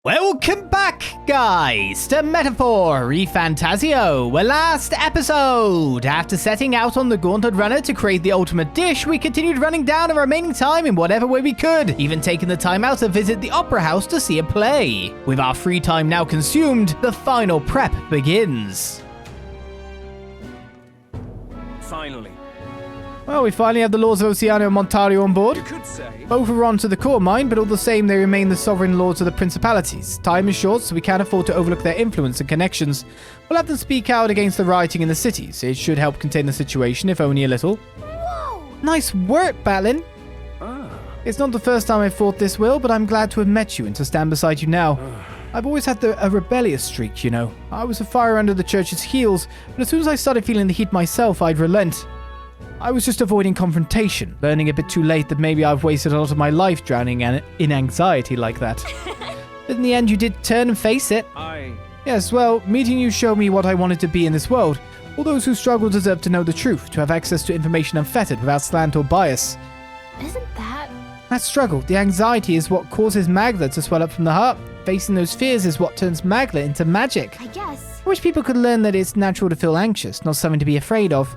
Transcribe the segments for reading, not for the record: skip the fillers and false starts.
Welcome back, guys, to Metaphor ReFantazio. Well, last episode, after setting out on the Gauntlet Runner to create the ultimate dish, we continued running down the remaining time in whatever way we could, even taking the time out to visit the Opera House to see a play. With our free time now consumed, the final prep begins. Finally. Well, we finally have the Lords of Oceania and Montario on board. You could say. Both are on to the core mine, but all the same, they remain the sovereign lords of the principalities. Time is short, so we can't afford to overlook their influence and connections. We'll have them speak out against the rioting in the cities. It should help contain the situation, if only a little. Whoa! Nice work, Batlin. It's not the first time I've fought this well, but I'm glad to have met you and to stand beside you now. I've always had a rebellious streak, you know. I was a fire under the church's heels, but as soon as I started feeling the heat myself, I'd relent. I was just avoiding confrontation, learning a bit too late that maybe I've wasted a lot of my life drowning in anxiety like that. But in the end, you did turn and face it. Yes, well, meeting you showed me what I wanted to be in this world. All those who struggle deserve to know the truth, to have access to information unfettered without slant or bias. Isn't that... That struggle, the anxiety, is what causes Magla to swell up from the heart. Facing those fears is what turns Magla into magic. I guess. I wish people could learn that it's natural to feel anxious, not something to be afraid of.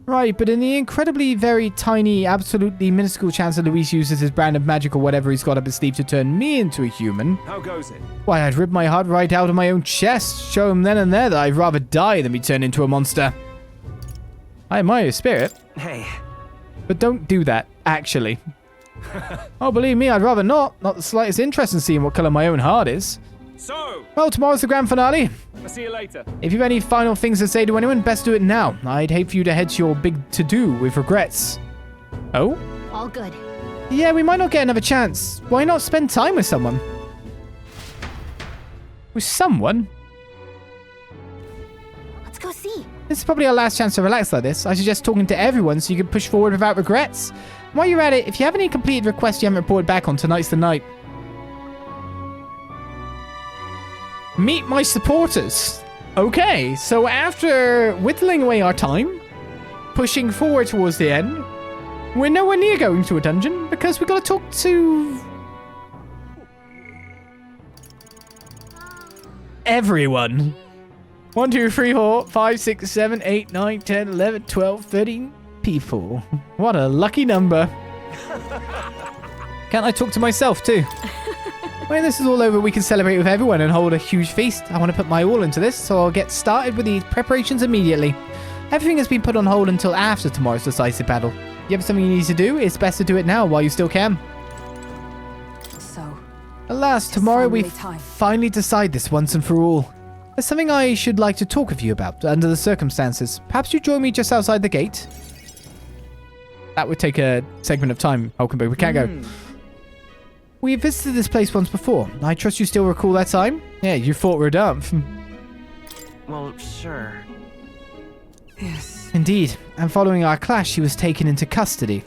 Right, but in the incredibly very tiny, absolutely minuscule chance that Luis uses his brand of magic or whatever he's got up his sleeve to turn me into a human... How goes it? Why, I'd rip my heart right out of my own chest, show him then and there that I'd rather die than be turned into a monster. I admire your spirit. Hey. But don't do that, actually. Oh, believe me, I'd rather not. Not the slightest interest in seeing what colour my own heart is. So, Well, tomorrow's the grand finale. I'll see you later. If you've any final things to say to anyone, best do it now. I'd hate for you to head to your big to-do with regrets. Oh? All good. Yeah, we might not get another chance. Why not spend time with someone? With someone? Let's go see. This is probably our last chance to relax like this. I suggest talking to everyone so you can push forward without regrets. And while you're at it, if you have any completed requests you haven't reported back on, tonight's the night. Meet my supporters. Okay, so after whittling away our time, pushing forward towards the end, we're nowhere near going to a dungeon because we got to talk to... everyone. 1, 2, 3, 4, 5, 6, 7, 8, 9, 10, 11, 12, 13 people. What a lucky number. Can't I talk to myself too? When this is all over, we can celebrate with everyone and hold a huge feast. I want to put my all into this, so I'll get started with the preparations immediately. Everything has been put on hold until after tomorrow's decisive battle. If you have something you need to do, it's best to do it now while you still can. So, Alas, tomorrow we finally decide this once and for all. There's something I should like to talk with you about under the circumstances. Perhaps you join me just outside the gate? That would take a segment of time, Hulkenberg. We can't go. We visited this place once before. I trust you still recall that time? Yeah, you fought Rodin. Well, sure. yes. Indeed, and following our clash, she was taken into custody.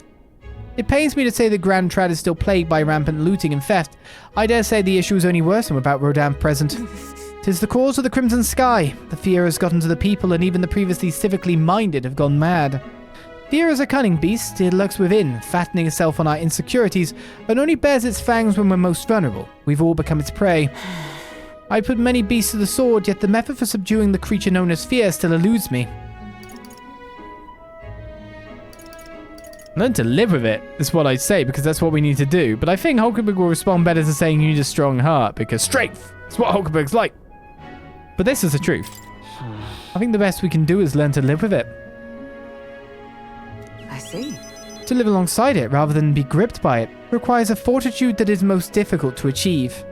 It pains me to say the Grand Trad is still plagued by rampant looting and theft. I dare say the issue is only worsened without Rodin present. 'Tis the cause of the Crimson Sky. The fear has gotten to the people, and even the previously civically minded have gone mad. Fear is a cunning beast. It lurks within, fattening itself on our insecurities, and only bears its fangs when we're most vulnerable. We've all become its prey. I put many beasts to the sword, yet the method for subduing the creature known as fear still eludes me. Learn to live with it, is what I'd say, because that's what we need to do. But I think Hulkenberg will respond better to saying you need a strong heart, because strength is what Hulkenberg's like. But this is the truth. I think the best we can do is learn to live with it. I see. To live alongside it rather than be gripped by it requires a fortitude that is most difficult to achieve.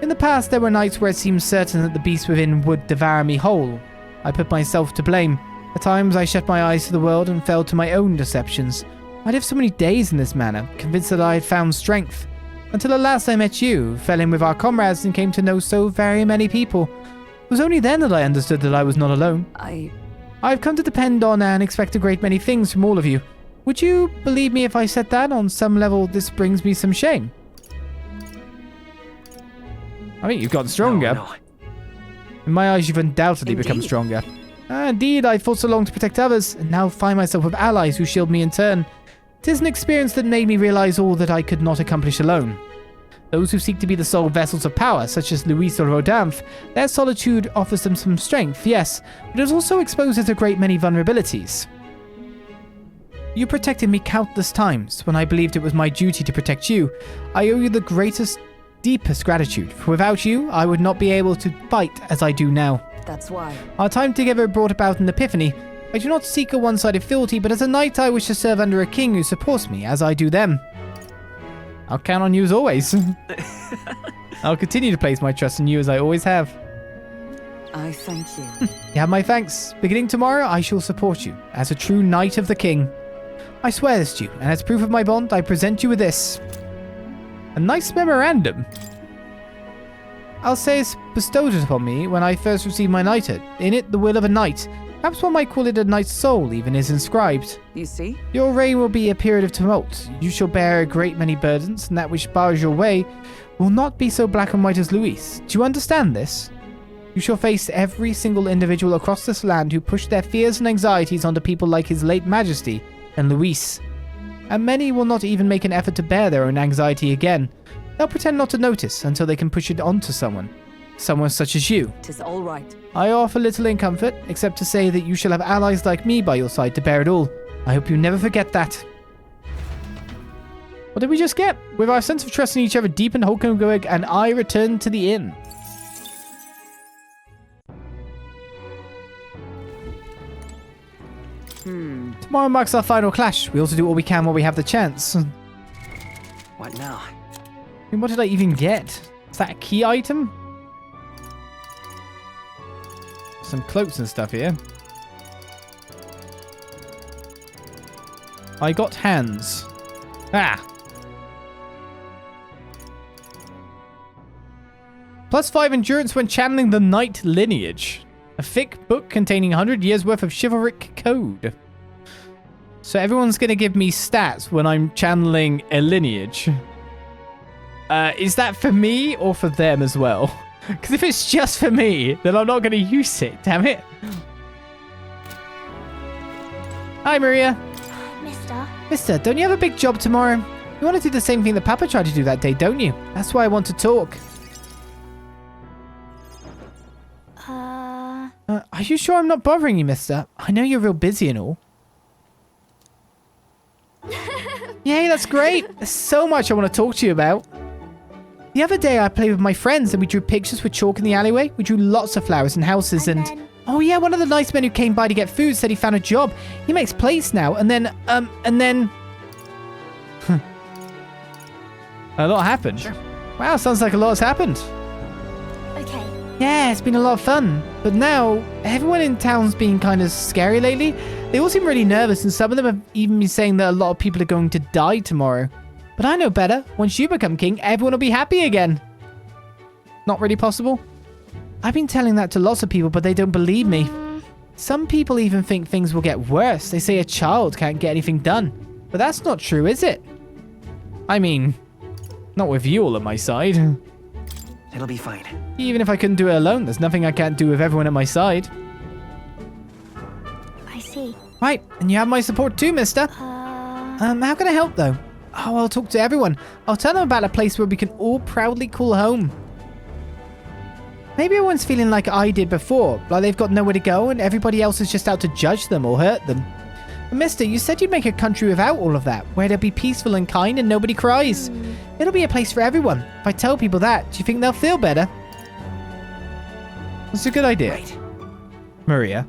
In the past, there were nights where it seemed certain that the beast within would devour me whole. I put myself to blame. At times, I shut my eyes to the world and fell to my own deceptions. I lived so many days in this manner, convinced that I had found strength. Until at last I met you, fell in with our comrades, and came to know so very many people. It was only then that I understood that I was not alone. I've come to depend on and expect a great many things from all of you. Would you believe me if I said that on some level this brings me some shame? I think you've gotten stronger. No. In my eyes, you've undoubtedly become stronger. Indeed, I fought so long to protect others, and now find myself with allies who shield me in turn. 'Tis an experience that made me realize all that I could not accomplish alone. Those who seek to be the sole vessels of power, such as Louis or Rodinf, their solitude offers them some strength, yes, but it also exposes a great many vulnerabilities. You protected me countless times when I believed it was my duty to protect you. I owe you the greatest, deepest gratitude, for without you, I would not be able to fight as I do now. That's why. Our time together brought about an epiphany. I do not seek a one-sided fealty, but as a knight I wish to serve under a king who supports me, as I do them. I'll count on you as always. I'll continue to place my trust in you as I always have. I thank you. You have my thanks. Beginning tomorrow, I shall support you, as a true knight of the king. I swear this to you, and as proof of my bond, I present you with this. A nice memorandum. I'll say it's bestowed upon me when I first received my knighthood. In it, the will of a knight. Perhaps one might call it a knight's soul, even is inscribed. You see? Your reign will be a period of tumult. You shall bear a great many burdens, and that which bars your way will not be so black and white as Louis. Do you understand this? You shall face every single individual across this land who pushed their fears and anxieties onto people like His late Majesty and Louis. And many will not even make an effort to bear their own anxiety again. They'll pretend not to notice until they can push it onto someone. Someone such as you. 'Tis all right. I offer little in comfort, except to say that you shall have allies like me by your side to bear it all. I hope you never forget that. What did we just get? With our sense of trust in each other deepened, Hulkenberg and I returned to the inn. Tomorrow marks our final clash. We also do all we can while we have the chance. What now? I mean, what did I even get? Is that a key item? Some cloaks and stuff here. I got hands. Ah! +5 endurance when channeling the Knight lineage. A thick book containing 100 years worth of chivalric code. So everyone's going to give me stats when I'm channeling a lineage. Is that for me or for them as well? Because if it's just for me, then I'm not going to use it, damn it. Hi, Maria. Mister, don't you have a big job tomorrow? You want to do the same thing that Papa tried to do that day, don't you? That's why I want to talk. Are you sure I'm not bothering you, mister? I know you're real busy and all. Yay, that's great. There's so much I want to talk to you about. The other day I played with my friends and we drew pictures with chalk in the alleyway. We drew lots of flowers and houses and... Oh yeah, one of the nice men who came by to get food said he found a job. He makes plates now and then... A lot happened. Sure. Wow, sounds like a lot has happened. Okay. Yeah, it's been a lot of fun. But now, everyone in town's been kind of scary lately. They all seem really nervous and some of them have even been saying that a lot of people are going to die tomorrow. But I know better. Once you become king, everyone will be happy again. Not really possible? I've been telling that to lots of people, but they don't believe me. Some people even think things will get worse. They say a child can't get anything done. But that's not true, is it? I mean, not with you all at my side. It'll be fine. Even if I couldn't do it alone, there's nothing I can't do with everyone at my side. I see. Right, and you have my support too, mister. How can I help though? Oh, I'll talk to everyone. I'll tell them about a place where we can all proudly call home. Maybe everyone's feeling like I did before, like they've got nowhere to go and everybody else is just out to judge them or hurt them. But mister, you said you'd make a country without all of that, where they'll be peaceful and kind and nobody cries. It'll be a place for everyone. If I tell people that, do you think they'll feel better? That's a good idea. Right. Maria.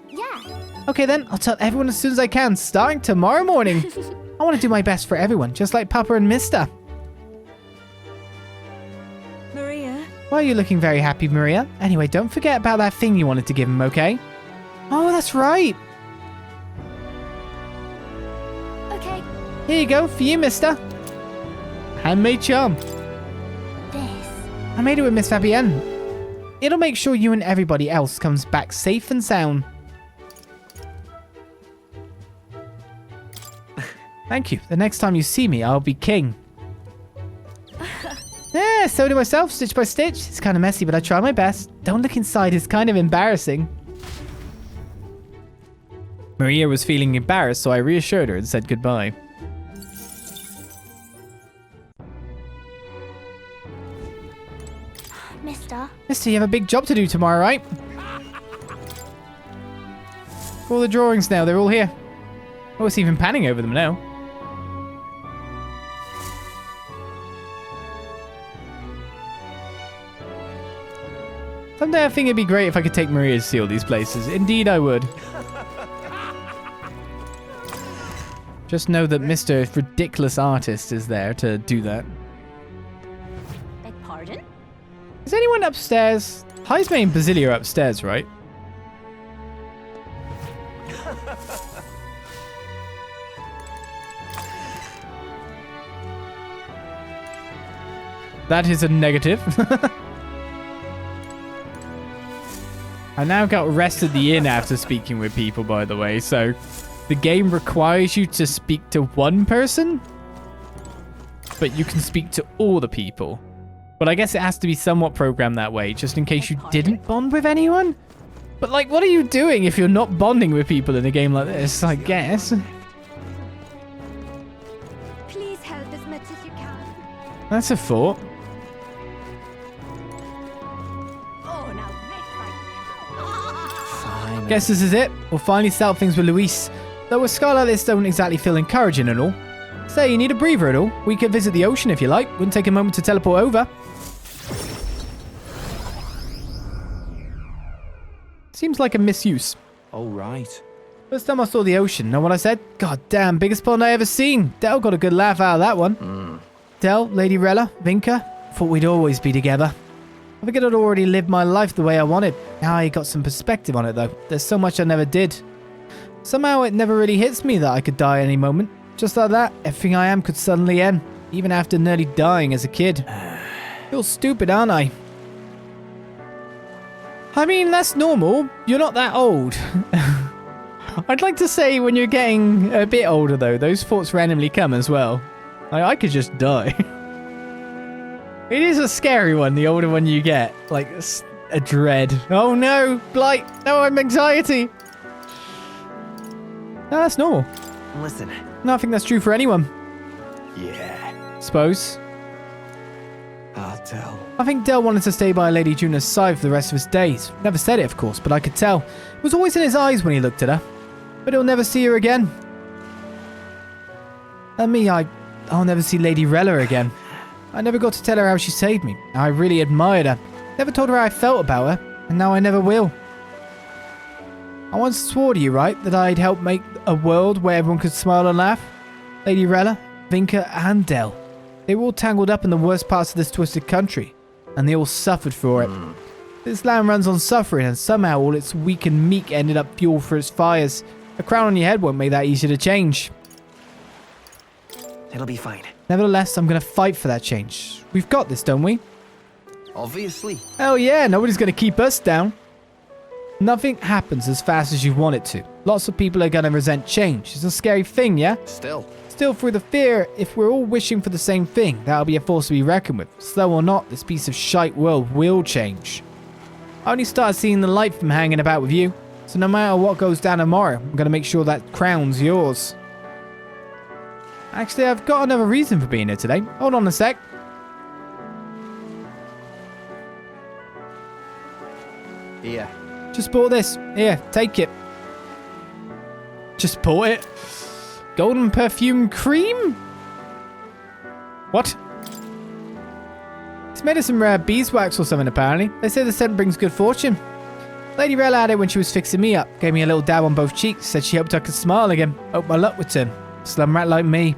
Yeah. Okay then, I'll tell everyone as soon as I can, starting tomorrow morning. I want to do my best for everyone, just like Papa and Mister. Maria? Why are you looking very happy, Maria? Anyway, don't forget about that thing you wanted to give him, okay? Oh, that's right. Okay. Here you go, for you, Mister. Handmade charm. This. I made it with Miss Fabienne. It'll make sure you and everybody else comes back safe and sound. Thank you. The next time you see me, I'll be king. Yeah, so do myself, stitch by stitch. It's kind of messy, but I try my best. Don't look inside, it's kind of embarrassing. Maria was feeling embarrassed, so I reassured her and said goodbye. Mister. Mister, you have a big job to do tomorrow, right? All the drawings now, they're all here. Oh, it's even panning over them now. Someday I think it'd be great if I could take Maria to see all these places. Indeed I would. Just know that Mr. Ridiculous Artist is there to do that. Beg pardon? Is anyone upstairs? Heismay and Basilio are upstairs, right? That is a negative. I now got arrested at the inn after speaking with people, by the way, so the game requires you to speak to one person, but you can speak to all the people. But I guess it has to be somewhat programmed that way, just in case you didn't bond with anyone. But like, what are you doing if you're not bonding with people in a game like this, I guess? Please help as much as you can. That's a thought. Oh, now Fine. Guess this is it. We'll finally settle things with Luis. Though a scar like this don't exactly feel encouraging and all. Say, you need a breather at all? We could visit the ocean if you like. Wouldn't take a moment to teleport over. Seems like a misuse. All right. First time I saw the ocean, know what I said? God damn, biggest pond I ever seen. Del got a good laugh out of that one. Del, Lady Rella, Vinka, thought we'd always be together. I figured I'd already lived my life the way I wanted. Now I got some perspective on it though. There's so much I never did. Somehow it never really hits me that I could die any moment. Just like that, everything I am could suddenly end. Even after nearly dying as a kid. Feel stupid, aren't I? I mean, that's normal. You're not that old. I'd like to say when you're getting a bit older though, those thoughts randomly come as well. I could just die. It is a scary one, the older one you get. Like, a dread. Oh no, blight. No, I'm anxiety. No, that's normal. Listen. No, I think that's true for anyone. Yeah. Suppose. I'll tell. I think Del wanted to stay by Lady Juna's side for the rest of his days. Never said it, of course, but I could tell. It was always in his eyes when he looked at her. But he'll never see her again. And me, I'll never see Lady Rella again. I never got to tell her how she saved me. I really admired her. Never told her how I felt about her, and now I never will. I once swore to you, right, that I'd help make a world where everyone could smile and laugh? Lady Rella, Vinka, and Del. They were all tangled up in the worst parts of this twisted country, and they all suffered for it. This land runs on suffering, and somehow all its weak and meek ended up fuel for its fires. A crown on your head won't make that easy to change. It'll be fine. Nevertheless, I'm going to fight for that change. We've got this, don't we? Obviously. Hell yeah, nobody's going to keep us down. Nothing happens as fast as you want it to. Lots of people are going to resent change. It's a scary thing, yeah? Still through the fear, if we're all wishing for the same thing, that'll be a force to be reckoned with. Slow or not, this piece of shite world will change. I only started seeing the light from hanging about with you. So no matter what goes down tomorrow, I'm going to make sure that crown's yours. Actually, I've got another reason for being here today. Hold on a sec. Yeah. Just bought this. Here, take it. Just bought it. Golden perfume cream? What? It's made of some rare beeswax or something, apparently. They say the scent brings good fortune. Lady Rella had it when she was fixing me up. Gave me a little dab on both cheeks. Said she hoped I could smile again. Hope my luck would turn. Slum rat like me.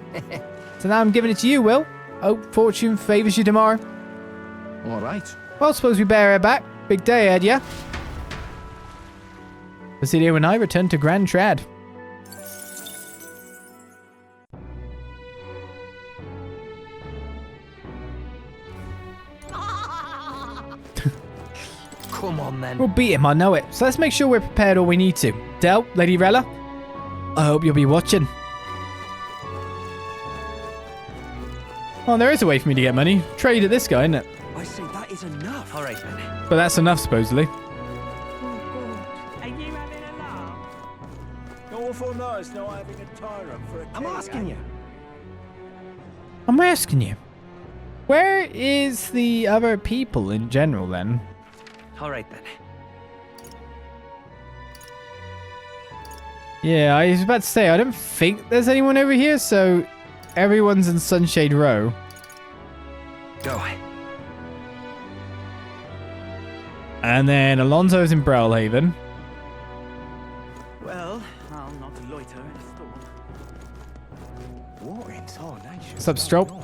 So now I'm giving it to you, Will. Hope fortune favours you tomorrow. All right. Well, suppose we bear her back. Big day ahead, yeah? Basilio and I return to Grand Trad. Come on, then. We'll beat him, I know it. So let's make sure we're prepared all we need to. Del, Lady Rella, I hope you'll be watching. Oh, there is a way for me to get money. Trade at this guy, isn't it? I say that is enough. All right, then. But that's enough, supposedly. Are you having a laugh? Awful nice not having a tyrant for a king. I'm asking you. I'm asking you. Where is the other people in general then? All right then. Yeah, I was about to say, I don't think there's anyone over here, so everyone's in Sunshade Row. Go. And then Alonso's in Browlhaven. Well, I'll not loiter in a storm. What in tarnation? What's up, Strohl?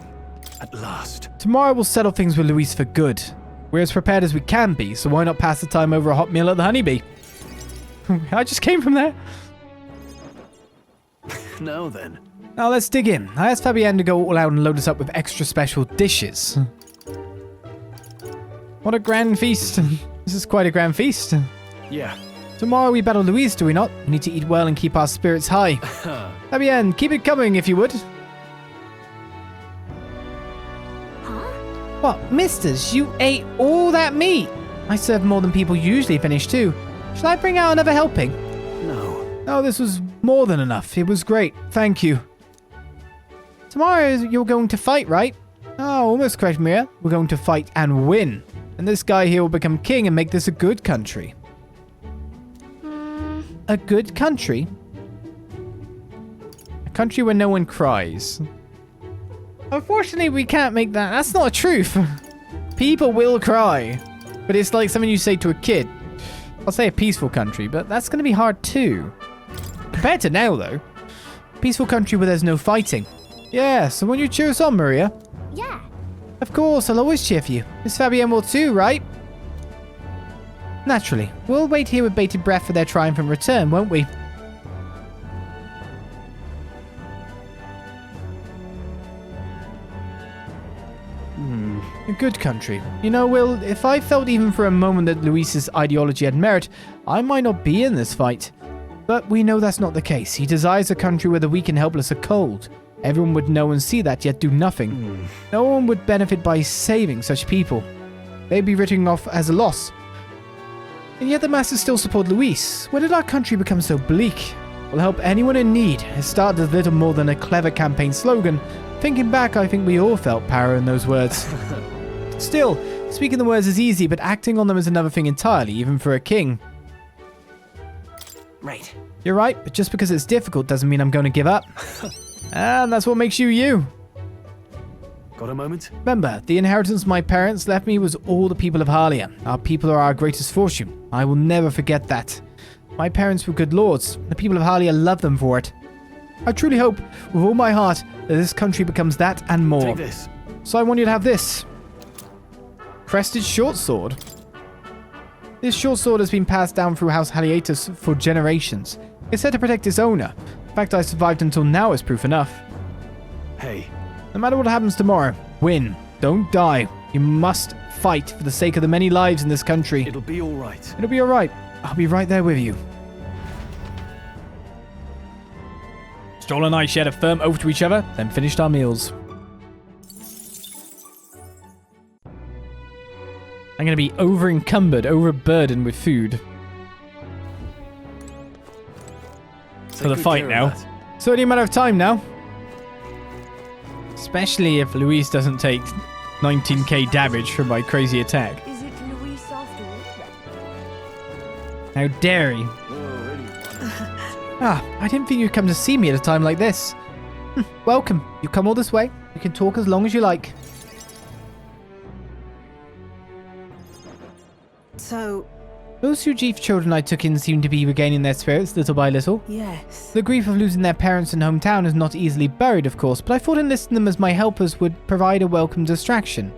At last. Tomorrow we'll settle things with Luis for good. We're as prepared as we can be, so why not pass the time over a hot meal at the Honeybee? I just came from there. Now then. Now let's dig in. I asked Fabienne to go all out and load us up with extra special dishes. What a grand feast. This is quite a grand feast. Yeah. Tomorrow we battle Luis, do we not? We need to eat well and keep our spirits high. Fabienne, keep it coming if you would. Huh? What, misters, you ate all that meat? I serve more than people usually finish too. Shall I bring out another helping? No. Oh, this was more than enough. It was great. Thank you. Tomorrow you're going to fight, right? Oh, almost correct, Mia. We're going to fight and win. And this guy here will become king and make this a good country. A good country? A country where no one cries. Unfortunately, we can't make that. That's not a truth. People will cry. But it's like something you say to a kid. I'll say a peaceful country, but that's going to be hard too. Compared to now, though. Peaceful country where there's no fighting. Yeah, so when you cheer us on, Maria? Yeah. Of course, I'll always cheer for you. Miss Fabienne will too, right? Naturally. We'll wait here with bated breath for their triumphant return, won't we? A good country. You know, Will, if I felt even for a moment that Luis's ideology had merit, I might not be in this fight. But we know that's not the case. He desires a country where the weak and helpless are cold. Everyone would know and see that, yet do nothing. No one would benefit by saving such people. They'd be written off as a loss. And yet the masses still support Luis. When did our country become so bleak? We'll help anyone in need. It started as little more than a clever campaign slogan. Thinking back, I think we all felt power in those words. Still, speaking the words is easy, but acting on them is another thing entirely, even for a king. Right. You're right, but just because it's difficult doesn't mean I'm going to give up. And that's what makes you you. Got a moment? Remember, the inheritance my parents left me was all the people of Harlia. Our people are our greatest fortune. I will never forget that. My parents were good lords. The people of Harlia love them for it. I truly hope, with all my heart, that this country becomes that and more. Take this. So I want you to have this. Crested short sword. This short sword has been passed down through House Haliatus for generations. It's said to protect its owner. The fact I survived until now is proof enough. Hey. No matter what happens tomorrow, win. Don't die. You must fight for the sake of the many lives in this country. It'll be all right. It'll be alright. I'll be right there with you. Strohl and I shared a firm oath to each other, then finished our meals. I'm going to be overburdened with food. For the fight now. It's only a matter of time now. Especially if Luis doesn't take 19k damage from my crazy attack. Is it Luis after all? How dare he? I didn't think you'd come to see me at a time like this. Welcome. You come all this way. You can talk as long as you like. So, Those two chief children I took in seem to be regaining their spirits little by little. yes. The grief of losing their parents and hometown is not easily buried, of course, but I thought enlisting them as my helpers would provide a welcome distraction.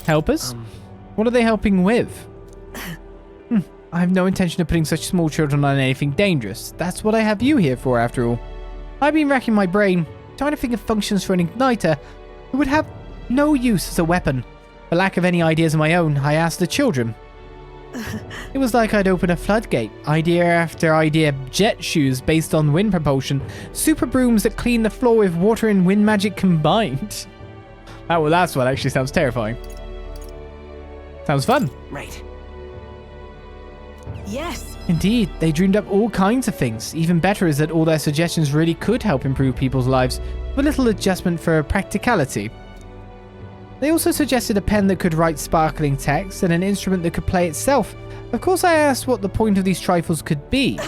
Helpers? What are they helping with? I have no intention of putting such small children on anything dangerous. That's what I have you here for, after all. I've been racking my brain, trying to think of functions for an igniter. It would have no use as a weapon. For lack of any ideas of my own, I asked the children. It was like I'd open a floodgate. Idea after idea, jet shoes based on wind propulsion, super brooms that clean the floor with water and wind magic combined. That last one actually sounds terrifying. Sounds fun. Right. Yes. Indeed, they dreamed up all kinds of things. Even better is that all their suggestions really could help improve people's lives. with a little adjustment for practicality. They also suggested a pen that could write sparkling text and an instrument that could play itself. Of course, I asked what the point of these trifles could be,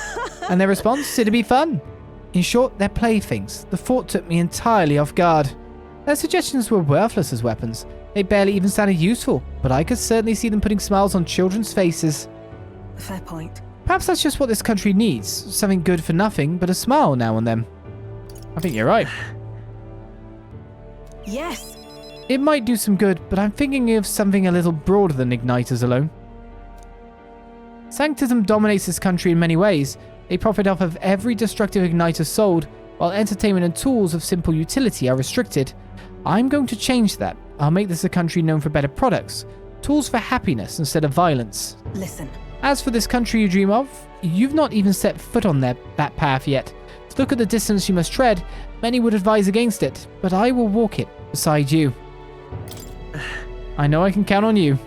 and their response, it'd be fun. In short, they're playthings. The thought took me entirely off guard. Their suggestions were worthless as weapons. They barely even sounded useful, but I could certainly see them putting smiles on children's faces. Fair point. Perhaps that's just what this country needs. Something good for nothing, but a smile now and then. I think you're right. Yes. It might do some good, but I'm thinking of something a little broader than igniters alone. Sanctism dominates this country in many ways. They profit off of every destructive igniter sold, while entertainment and tools of simple utility are restricted. I'm going to change that. I'll make this a country known for better products, tools for happiness instead of violence. Listen. As for this country you dream of, you've not even set foot on that path yet. To look at the distance you must tread, many would advise against it, but I will walk it beside you. I know I can count on you.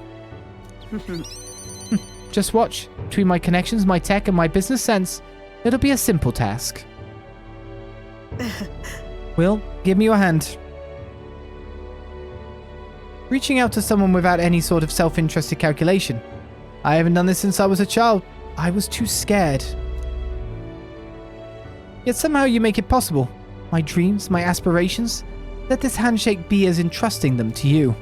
Just watch. Between my connections, my tech, and my business sense, it'll be a simple task. Will, give me your hand. Reaching out to someone without any sort of self-interested calculation. I haven't done this since I was a child. I was too scared. Yet somehow you make it possible. My dreams, my aspirations, let this handshake be as entrusting them to you.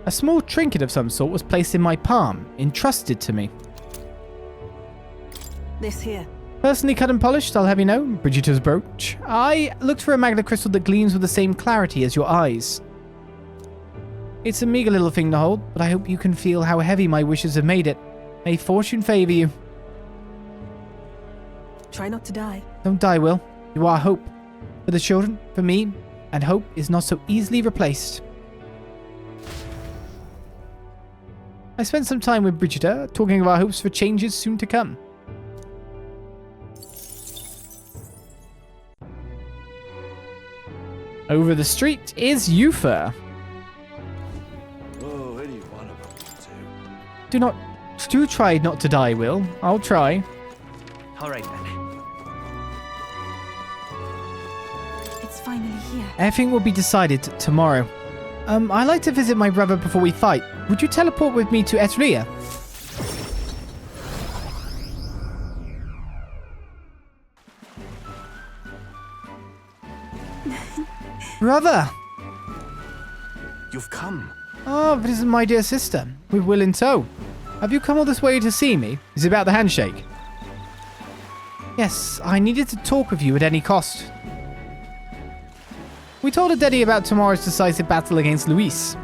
A small trinket of some sort was placed in my palm, entrusted to me. This here. Personally cut and polished, I'll have you know, Brigitta's brooch. I looked for a magnet crystal that gleams with the same clarity as your eyes. It's a meager little thing to hold, but I hope you can feel how heavy my wishes have made it. May fortune favor you. Try not to die. Don't die, Will. You are hope. For the children, for me, and hope is not so easily replaced. I spent some time with Brigitta, talking of our hopes for changes soon to come. Over the street is Eupha. Oh, any one of them Do try not to die, Will. I'll try. All right then. It's finally here. Everything will be decided tomorrow. I'd like to visit my brother before we fight. Would you teleport with me to Etruria? Brother! You've come. Oh, this is my dear sister, with Will in tow. Have you come all this way to see me? Is it about the handshake? Yes, I needed to talk with you at any cost. We told Adedi about tomorrow's decisive battle against Luis.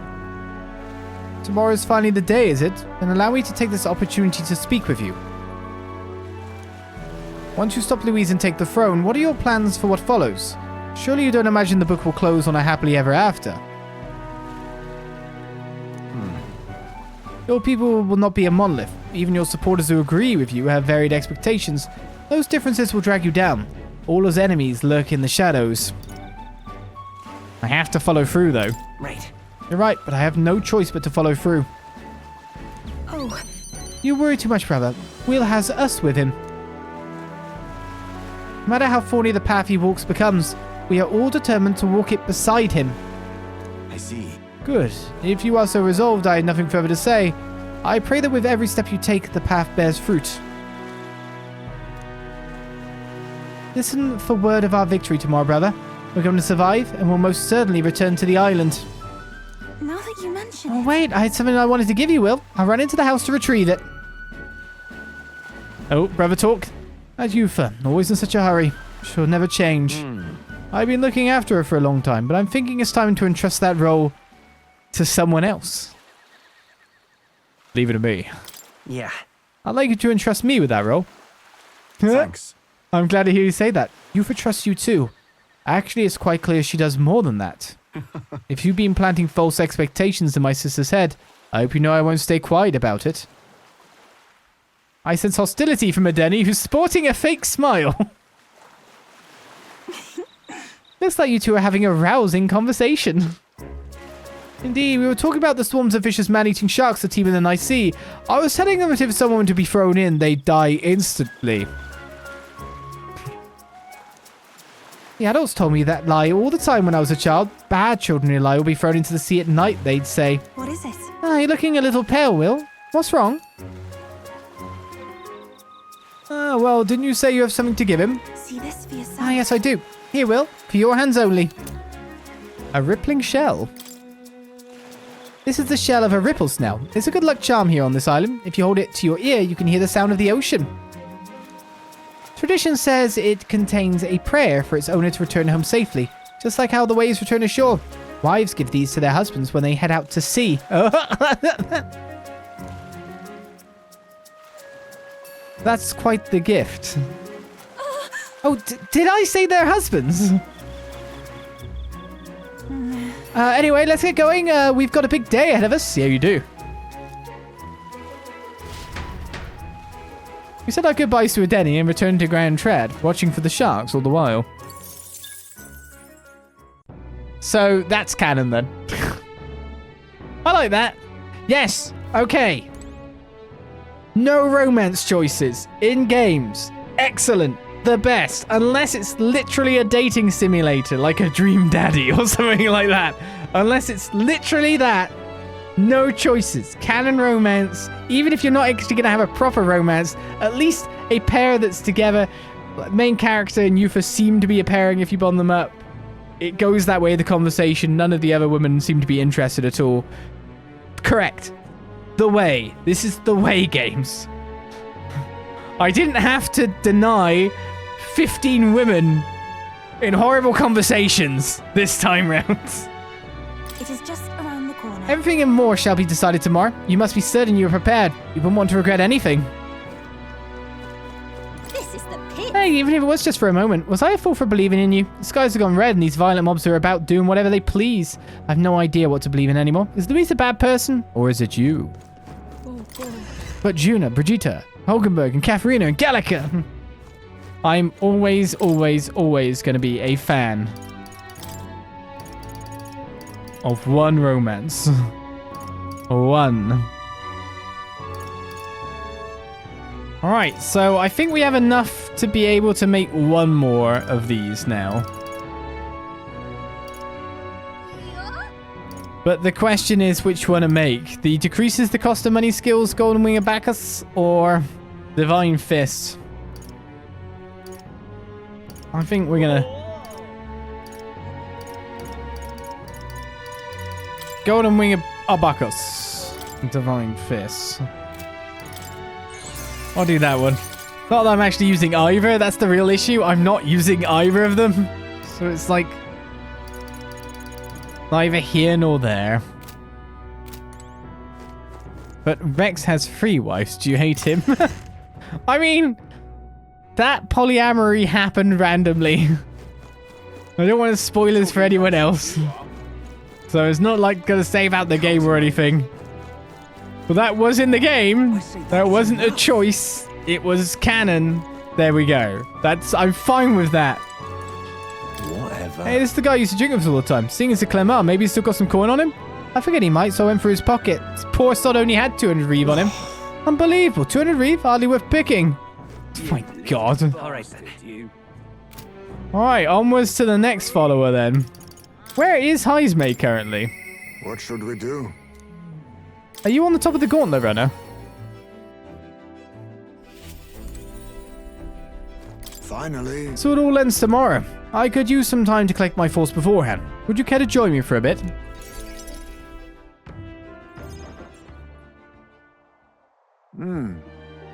Tomorrow's finally the day, is it? Then allow me to take this opportunity to speak with you. Once you stop Luis and take the throne, what are your plans for what follows? Surely you don't imagine the book will close on a happily ever after? Your people will not be a monolith. Even your supporters who agree with you have varied expectations. Those differences will drag you down. All those enemies lurk in the shadows. I have to follow through, though. Right. You're right, but I have no choice but to follow through. Oh, You worry too much, brother. Will has us with him. No matter how thorny the path he walks becomes, we are all determined to walk it beside him. I see. Good. If you are so resolved, I have nothing further to say. I pray that with every step you take, the path bears fruit. Listen for word of our victory tomorrow, brother. We're going to survive, and we'll most certainly return to the island. Now that you mention Oh, it. wait, I had something I wanted to give you, Will. I'll run into the house to retrieve it. Oh, brother talk. That's Eupha, always in such a hurry. She'll never change. I've been looking after her for a long time, but I'm thinking it's time to entrust that role to someone else. Leave it to me. Yeah. I'd like you to entrust me with that role. Thanks. I'm glad to hear you say that. Eupha trusts you too. Actually, it's quite clear she does more than that. If you've been planting false expectations in my sister's head, I hope you know I won't stay quiet about it. I sense hostility from Adeni, who's sporting a fake smile. Looks like you two are having a rousing conversation. Indeed, we were talking about the swarms of vicious man-eating sharks that teem in the Night Sea. I was telling them that if someone were to be thrown in, they'd die instantly. The adults told me that lie all the time when I was a child. Bad children who lie will be thrown into the sea at night, they'd say. What is it? Ah, you're looking a little pale, Will. What's wrong? Ah, well, didn't you say you have something to give him? See this for yourself. Ah, yes, I do. Here, Will. For your hands only. A rippling shell. This is the shell of a ripple snail. It's a good luck charm here on this island. If you hold it to your ear, you can hear the sound of the ocean. Tradition says it contains a prayer for its owner to return home safely, just like how the waves return ashore. Wives give these to their husbands when they head out to sea. That's quite the gift. Oh, did I say their husbands? Anyway, let's get going. We've got a big day ahead of us. Yeah, you do. We said our goodbyes to Adeni and returned to Grand Tread, watching for the sharks all the while. So, that's canon then. I like that. Yes. Okay. No romance choices in games. Excellent. The best. Unless it's literally a dating simulator, like a Dream Daddy or something like that. Unless it's literally that. No choices. Canon romance. Even if you're not actually going to have a proper romance, at least a pair that's together. Main character and Eupha seem to be a pairing if you bond them up. It goes that way, the conversation. None of the other women seem to be interested at all. Correct. The Way. This is The Way games. I didn't have to deny 15 women in horrible conversations this time round. It is just around the corner. Everything and more shall be decided tomorrow. You must be certain you are prepared. You wouldn't want to regret anything. This is the pit. Hey, even if it was just for a moment, was I a fool for believing in you? The skies have gone red and these violent mobs are about doing whatever they please. I have no idea what to believe in anymore. Is Louise a bad person? Or is it you? But Juna, Brigitta, Hulkenberg, and Katharina, and Gallica. I'm always going to be a fan of one romance. One. Alright, so I think we have enough to be able to make one more of these now. But the question is which one to make. The decreases the cost of money skills, Golden Wing of Bacchus, or Divine Fist? I think we're gonna... Golden Wing of Bacchus. Divine Fist. I'll do that one. Not that I'm actually using either, that's the real issue. I'm not using either of them. So it's like... neither here nor there. But Rex has 3 wives. Do you hate him? I mean, that polyamory happened randomly. I don't want spoilers for anyone else. So it's not like gonna save out the game or anything. But that was in the game. That wasn't a choice. It was canon. There we go. I'm fine with that. Whatever. Hey, this is the guy who used to drink with us all the time. Seeing as a Clemar, maybe he's still got some coin on him? I figured he might, so I went through his pocket. This poor sod only had 200 reeve on him. Unbelievable. 200 reeve? Hardly worth picking. Oh my god. All right, then. Alright, onwards to the next follower then. Where is Heismay currently? What should we do? Are you on the top of the gauntlet runner? Finally. So it all ends tomorrow. I could use some time to collect my force beforehand. Would you care to join me for a bit?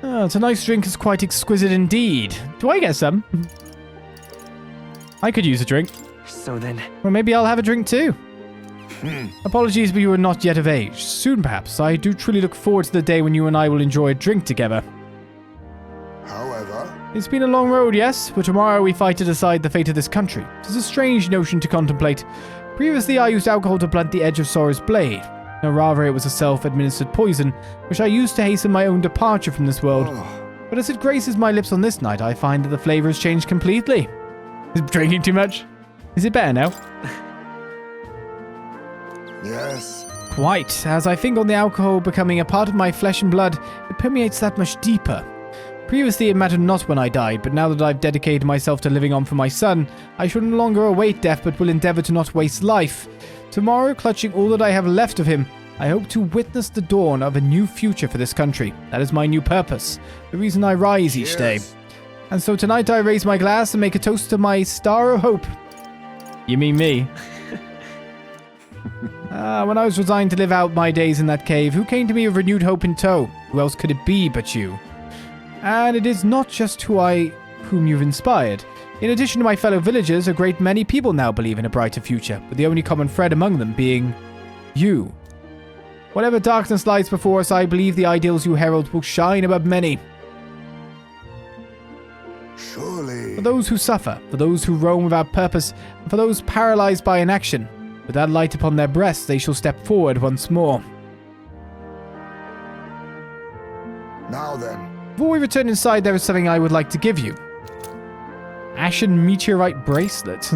Oh, tonight's drink is quite exquisite indeed. Do I get some? I could use a drink. So then... Well, maybe I'll have a drink too. Apologies, but you are not yet of age. Soon, perhaps. I do truly look forward to the day when you and I will enjoy a drink together. However, It's been a long road, yes, but tomorrow we fight to decide the fate of this country. It is a strange notion to contemplate. Previously, I used alcohol to blunt the edge of sorrow's blade. No, rather, it was a self-administered poison, which I used to hasten my own departure from this world. But as it graces my lips on this night, I find that the flavor has changed completely. Is drinking too much? Is it better now? Yes. Quite. As I think on the alcohol becoming a part of my flesh and blood, it permeates that much deeper. Previously it mattered not when I died, but now that I've dedicated myself to living on for my son, I shall no longer await death but will endeavour to not waste life. Tomorrow, clutching all that I have left of him, I hope to witness the dawn of a new future for this country. That is my new purpose, the reason I rise each day. And so tonight I raise my glass and make a toast to my star of hope. You mean me? When I was resigned to live out my days in that cave, who came to me with renewed hope in tow? Who else could it be but you? And it is not just whom you've inspired. In addition to my fellow villagers, a great many people now believe in a brighter future, with the only common thread among them being you. Whatever darkness lies before us, I believe the ideals you herald will shine above many. Surely. For those who suffer, for those who roam without purpose, and for those paralyzed by inaction, with that light upon their breasts, they shall step forward once more. Now then. Before we return inside, there is something I would like to give you. Ashen Meteorite Bracelet.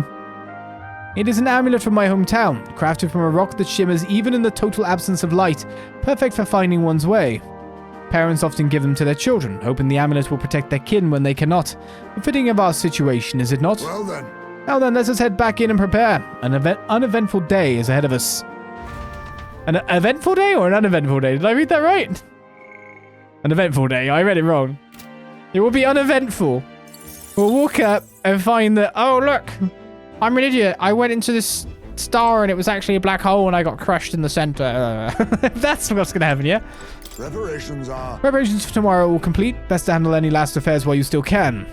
It is an amulet from my hometown, crafted from a rock that shimmers even in the total absence of light, perfect for finding one's way. Parents often give them to their children, hoping the amulet will protect their kin when they cannot. Befitting of our situation, is it not? Well then. Now then, let us head back in and prepare. An uneventful day is ahead of us. An eventful day or an uneventful day? Did I read that right? An eventful day. I read it wrong. It will be uneventful. We'll walk up and find that, oh look, I'm an idiot. I went into this star and it was actually a black hole and I got crushed in the center. That's what's going to happen, yeah? Preparations Preparations for tomorrow are all complete. Best to handle any last affairs while you still can.